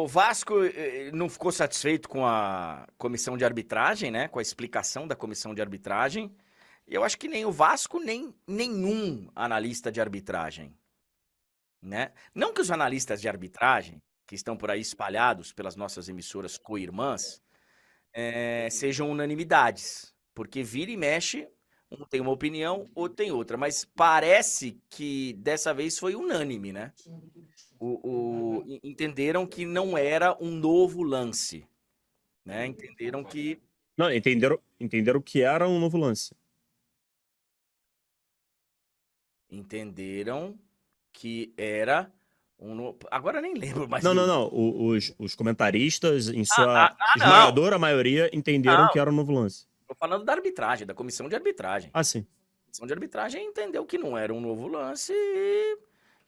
O Vasco não ficou satisfeito com a comissão de arbitragem, né? Com a explicação da comissão de arbitragem. E eu acho que nem o Vasco, nem nenhum analista de arbitragem, né? Não que os analistas de arbitragem, que estão por aí espalhados pelas nossas emissoras co-irmãs, sejam unanimidades. Porque vira e mexe, um tem uma opinião, outro tem outra. Mas parece que dessa vez foi unânime, né? Entenderam que não era um novo lance, né? Entenderam que Não, entenderam que era um novo lance. era um novo... Agora eu nem lembro mais. Não. Os comentaristas, em sua não. esmagadora maioria, entenderam Não. que era um novo lance. Tô falando da arbitragem, da comissão de arbitragem. Ah, sim. A comissão de arbitragem entendeu que não era um novo lance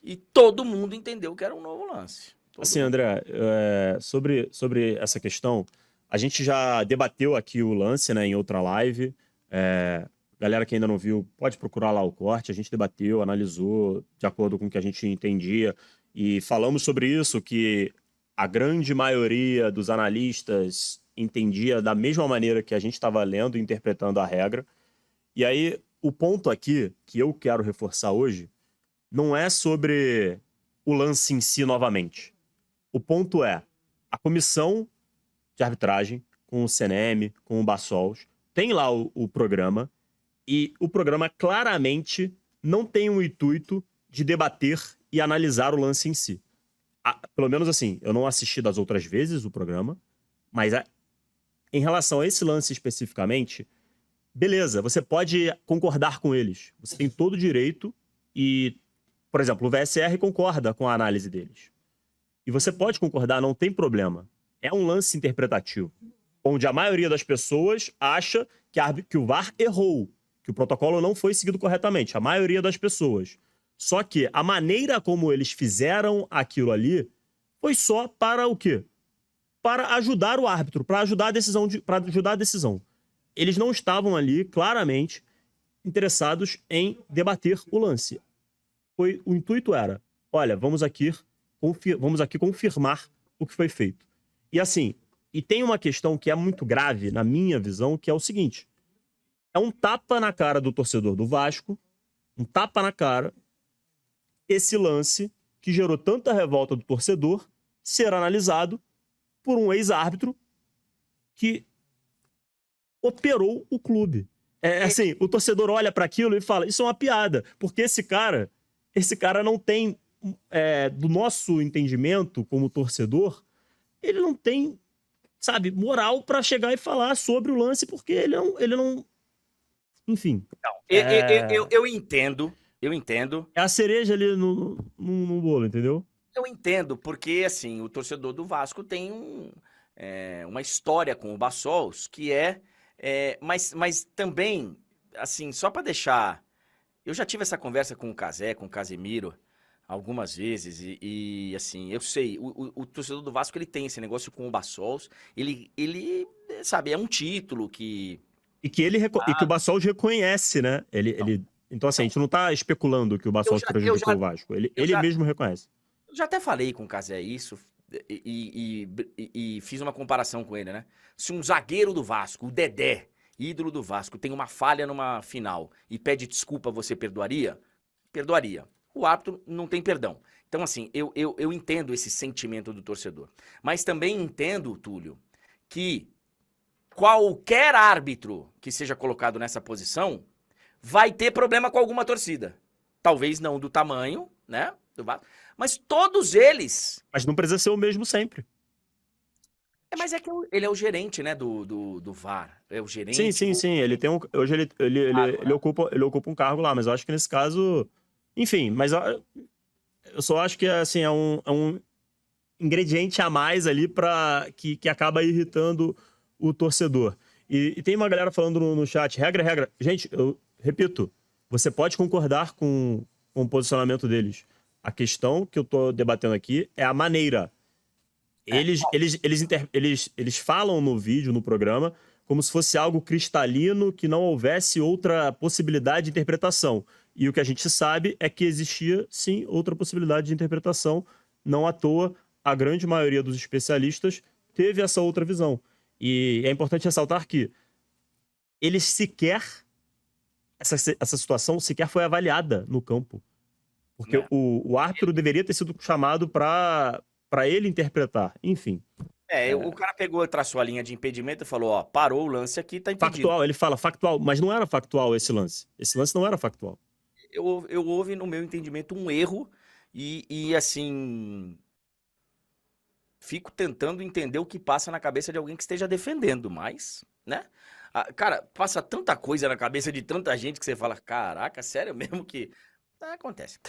e todo mundo entendeu que era um novo lance. Assim, André, sobre essa questão, a gente já debateu aqui o lance, né, em outra live. Galera que ainda não viu, pode procurar lá o corte. A gente debateu, analisou de acordo com o que a gente entendia e falamos sobre isso, que a grande maioria dos analistas entendia da mesma maneira que a gente estava lendo e interpretando a regra. E aí, o ponto aqui que eu quero reforçar hoje não é sobre o lance em si novamente. O ponto é, a comissão de arbitragem, com o CNM, com o Bassols, tem lá o programa, e o programa claramente não tem o intuito de debater e analisar o lance em si. Pelo menos assim, eu não assisti das outras vezes o programa, mas em relação a esse lance especificamente, beleza, você pode concordar com eles. Você tem todo o direito e, por exemplo, o VSR concorda com a análise deles. E você pode concordar, não tem problema. É um lance interpretativo, onde a maioria das pessoas acha que o VAR errou, que o protocolo não foi seguido corretamente. A maioria das pessoas. Só que a maneira como eles fizeram aquilo ali foi só para o quê? Para ajudar o árbitro, para ajudar a decisão. Eles não estavam ali, claramente, interessados em debater o lance. O intuito era, olha, vamos aqui confirmar o que foi feito. E assim, e tem uma questão que é muito grave, na minha visão, que é o seguinte. É um tapa na cara do torcedor do Vasco, um tapa na cara, esse lance que gerou tanta revolta do torcedor ser analisado por um ex-árbitro que operou o clube. Assim, o torcedor olha para aquilo e fala, isso é uma piada, porque esse cara não tem, do nosso entendimento como torcedor, ele não tem, sabe, moral para chegar e falar sobre o lance, porque ele não... Enfim. Eu entendo. É a cereja ali no bolo, entendeu? Eu entendo, porque assim, o torcedor do Vasco tem uma história com o Bassols que mas também, assim, só para deixar... Eu já tive essa conversa com o Cazé, com o Casemiro, algumas vezes, e assim, eu sei, o torcedor do Vasco, ele tem esse negócio com o Bassols, ele sabe, é um título que... E que o Bassols reconhece, né? Então, assim, a gente não tá especulando que o Bassols prejudicou o Vasco. Ele mesmo reconhece. Eu já até falei com o Cazé isso e fiz uma comparação com ele, né? Se um zagueiro do Vasco, o Dedé, ídolo do Vasco, tem uma falha numa final e pede desculpa, você perdoaria? Perdoaria. O árbitro não tem perdão. Então, assim, eu entendo esse sentimento do torcedor. Mas também entendo, Túlio, que qualquer árbitro que seja colocado nessa posição vai ter problema com alguma torcida. Talvez não do tamanho, né? Do Vasco. Mas todos eles... Mas não precisa ser o mesmo sempre. Mas é que ele é o gerente, né, do VAR. É o gerente... Sim. Hoje ele ocupa um cargo lá, mas eu acho que nesse caso... Enfim, mas eu só acho que assim, é um ingrediente a mais ali que acaba irritando o torcedor. E tem uma galera falando no chat, regra. Gente, eu repito, você pode concordar com o posicionamento deles. A questão que eu tô debatendo aqui é a maneira. Eles falam no vídeo, no programa, como se fosse algo cristalino, que não houvesse outra possibilidade de interpretação. E o que a gente sabe é que existia, sim, outra possibilidade de interpretação. Não à toa, a grande maioria dos especialistas teve essa outra visão. E é importante ressaltar que eles sequer... Essa situação sequer foi avaliada no campo. Porque o árbitro deveria ter sido chamado para ele interpretar. Enfim. O cara pegou, traçou a linha de impedimento e falou, ó, parou o lance aqui, tá impedido. Factual, ele fala factual, mas não era factual esse lance. Esse lance não era factual. Houve, no meu entendimento, um erro e assim... Fico tentando entender o que passa na cabeça de alguém que esteja defendendo, mas, né? Cara, passa tanta coisa na cabeça de tanta gente que você fala, caraca, sério mesmo que... Acontece.